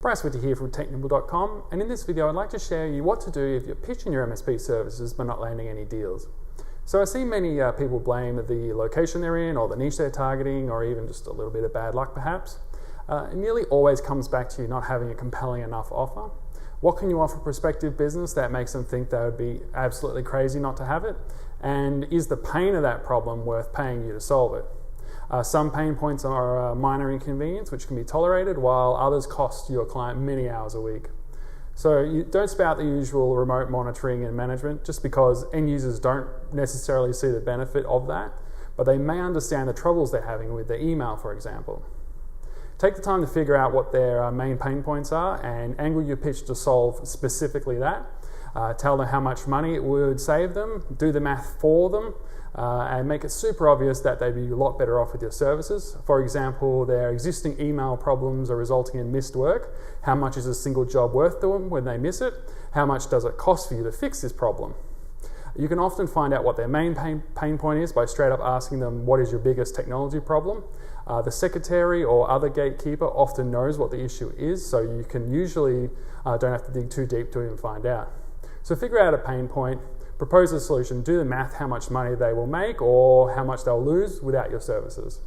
Bryce with you here from Technibble.com, and in this video I'd like to share you what to do if you're pitching your MSP services but not landing any deals. So I see many people blame the location they're in, or the niche they're targeting, or even just a little bit of bad luck perhaps. It nearly always comes back to you not having a compelling enough offer. What can you offer prospective business that makes them think they would be absolutely crazy not to have it? And is the pain of that problem worth paying you to solve it? Some pain points are a minor inconvenience, which can be tolerated, while others cost your client many hours a week. So you don't spout the usual remote monitoring and management just because end users don't necessarily see the benefit of that, but they may understand the troubles they're having with their email, for example. Take the time to figure out what their main pain points are and angle your pitch to solve specifically that. Tell them how much money it would save them, do the math for them, and make it super obvious that they'd be a lot better off with your services. For example, their existing email problems are resulting in missed work. How much is a single job worth to them when they miss it? How much does it cost for you to fix this problem? You can often find out what their main pain point is by straight up asking them, what is your biggest technology problem? The secretary or other gatekeeper often knows what the issue is, so you can usually don't have to dig too deep to even find out. So figure out a pain point, propose a solution, do the math how much money they will make or how much they'll lose without your services.